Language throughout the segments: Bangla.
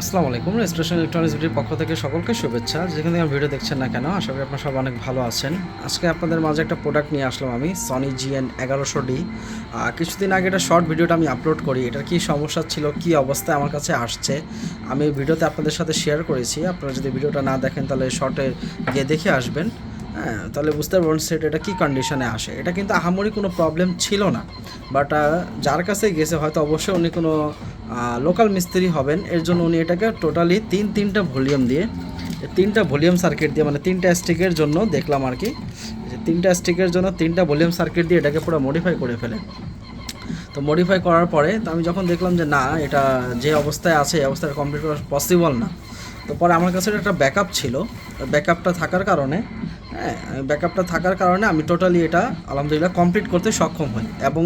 আসসালামু আলাইকুম। রেজিস্ট্রেশন ইলেকট্রনিক্স ভিডিওর পক্ষ থেকে সকলকে শুভেচ্ছা। যেখানে আমার ভিডিও দেখছেন না কেন, আশা করি আপনারা সবাই অনেক ভালো আছেন। আজকে আপনাদের মাঝে একটা প্রোডাক্ট নিয়ে আসলাম আমি, সনি জিএন 1100D। কিছুদিন আগে এটা শর্ট ভিডিওটা আমি আপলোড করি, এটার কী সমস্যা ছিল, কী অবস্থায় আমার কাছে আসছে, আমি ভিডিওতে আপনাদের সাথে শেয়ার করেছি। আপনারা যদি ভিডিওটা না দেখেন তাহলে শর্টে গিয়ে দেখে আসবেন। হ্যাঁ, তাহলে বুঝতে পারবেন সেট এটা কী কন্ডিশনে আসে। এটা কিন্তু আহামরি কোনো প্রবলেম ছিল না, বাট যার কাছে গেছে হয়তো অবশ্যই উনি কোনো লোকাল মিস্ত্রি হবেন, এর জন্য উনি এটাকে টোটালি তিনটা ভলিউম দিয়ে, তিনটা ভলিউম সার্কিট দিয়ে, মানে তিনটা স্টিকের জন্য দেখলাম আর কি, যে তিনটা স্টিকের জন্য তিনটা ভলিউম সার্কিট দিয়ে এটাকে পুরো মডিফাই করে ফেলে। তো মডিফাই করার পরে তো আমি যখন দেখলাম যে না, এটা যে অবস্থায় আছে এই অবস্থায় কমপ্লিট করা পসিবল না, তো পরে আমার কাছে একটা ব্যাকআপ ছিল। ব্যাকআপটা থাকার কারণে, হ্যাঁ, ব্যাকআপটা থাকার কারণে আমি টোটালি এটা আলহামদুলিল্লাহ কমপ্লিট করতে সক্ষম হই। এবং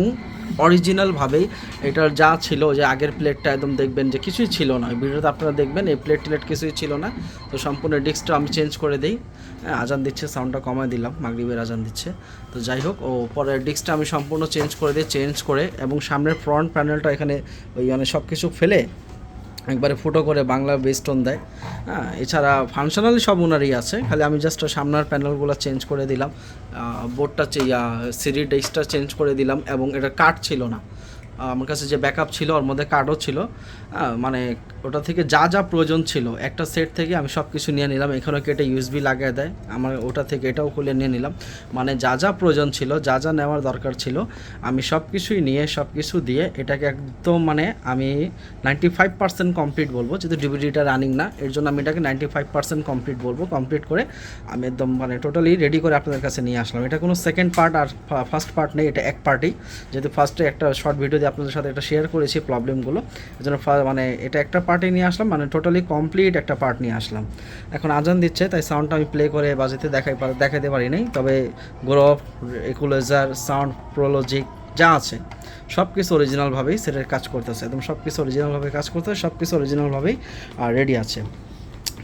অরিজিনালভাবেই এটার যা ছিল, যে আগের প্লেটটা একদম দেখবেন যে কিছুই ছিল না, ভিডিওতে আপনারা দেখবেন এই প্লেট কিছুই ছিল না। তো সম্পূর্ণ ডিস্কটা আমি চেঞ্জ করে দিই। হ্যাঁ, আজান দিচ্ছে, সাউন্ডটা কমায় দিলাম, মাগরিবের আজান দিচ্ছে। তো যাই হোক, পরে ডিস্কটা আমি সম্পূর্ণ চেঞ্জ করে দিই, চেঞ্জ করে এবং সামনের ফ্রন্ট প্যানেলটা এখানে ওই মানে সব কিছু ফেলে একবারে ফুটো করে বাংলা বেস্টন দেয়। হ্যাঁ, এছাড়া ফাংশনালি সব ওনারই আছে, খালি আমি জাস্ট সামনের প্যানেলগুলো চেঞ্জ করে দিলাম, বোর্ডটা সিডি ডিস্কটা চেঞ্জ করে দিলাম। এবং এটা কাট ছিল না, আমার কাছে যে ব্যাকআপ ছিল ওর মধ্যে কার্ডও ছিল। মানে ওটা থেকে যা যা প্রয়োজন ছিল একটা সেট থেকে আমি সব কিছু নিয়ে নিলাম। এখানেও কেটে ইউএসবি লাগিয়ে দেয়, আমার ওটা থেকে এটাও খুলে নিয়ে নিলাম। মানে যা যা প্রয়োজন ছিল, যা যা নেওয়ার দরকার ছিল, আমি সব কিছুই নিয়ে সব কিছু দিয়ে এটাকে একদম মানে আমি 95% কমপ্লিট বলবো, যেহেতু ডিভিডিটা রানিং না, এর জন্য আমি এটাকে 95% কমপ্লিট বলবো। কমপ্লিট করে আমি একদম মানে টোটালি রেডি করে আপনাদের কাছে নিয়ে আসলাম। এটা কোনো সেকেন্ড পার্ট আর ফার্স্ট পার্ট নেই, এটা এক পার্টই। যেহেতু ফার্স্টে একটা শর্ট ভিডিও দিয়ে আপনাদের সাথে একটা শেয়ার করেছি প্রবলেমগুলো, এই জন্য মানে এটা একটা পার্টে নিয়ে আসলাম, মানে টোটালি কমপ্লিট একটা পার্ট নিয়ে আসলাম। এখন আজান দিচ্ছে তাই সাউন্ডটা আমি প্লে করে বাজাতে দেখাতে পারি নাই, তবে গ্রোভ, ইকুলাইজার, সাউন্ড, প্রোলজিক যা আছে সব কিছু অরিজিনালভাবেই সেটার কাজ করতেছে, একদম সব কিছু অরিজিনালভাবে কাজ করতেছে, সব কিছু অরিজিনালভাবেই রেডি আছে।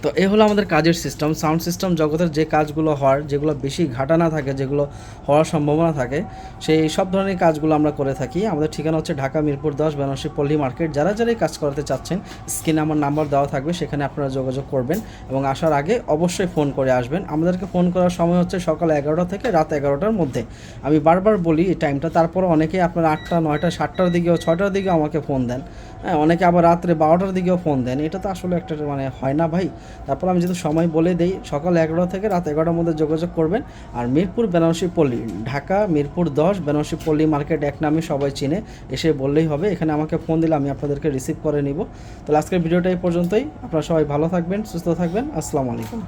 তো এ হলো আমাদের কাজের সিস্টেম। সাউন্ড সিস্টেম জগতের যে কাজগুলো হওয়ার, যেগুলো বেশি ঘাটানা থাকে, যেগুলো হওয়ার সম্ভাবনা থাকে, সেই সব ধরনের কাজগুলো আমরা করে থাকি। আমাদের ঠিকানা হচ্ছে ঢাকা মিরপুর 10 বেনারসি পল্লী মার্কেট। যারা এই কাজ করাতে চাচ্ছেন, স্ক্রিনে আমার নাম্বার দেওয়া থাকবে, সেখানে আপনারা যোগাযোগ করবেন এবং আসার আগে অবশ্যই ফোন করে আসবেন। আমাদেরকে ফোন করার সময় হচ্ছে সকাল 11টা থেকে রাত 11টার মধ্যে। আমি বারবার বলি এই টাইমটা, তারপরে অনেকেই আপনারা 8টা, 9টা, 7টার দিকেও, 6টার দিকেও আমাকে ফোন দেন। হ্যাঁ, অনেকে আবার রাত্রে 12টার দিকেও ফোন দেন। এটা তো আসলে একটা মানে হয় না ভাই। তারপর আমি যেহেতু সময় বলে দিই, সকাল 11টা থেকে রাত 11টার মধ্যে যোগাযোগ করবেন। আর মিরপুর বেনারসি পল্লী, ঢাকা মিরপুর 10 বেনারসি পল্লী মার্কেট, এক নামে সবাই চিনে, এসে বললেই হবে। এখানে আমাকে ফোন দিলে আমি আপনাদেরকে রিসিভ করে নিব। তাহলে আজকের ভিডিওটা এই পর্যন্তই। আপনারা সবাই ভালো থাকবেন, সুস্থ থাকবেন। আসসালামু আলাইকুম।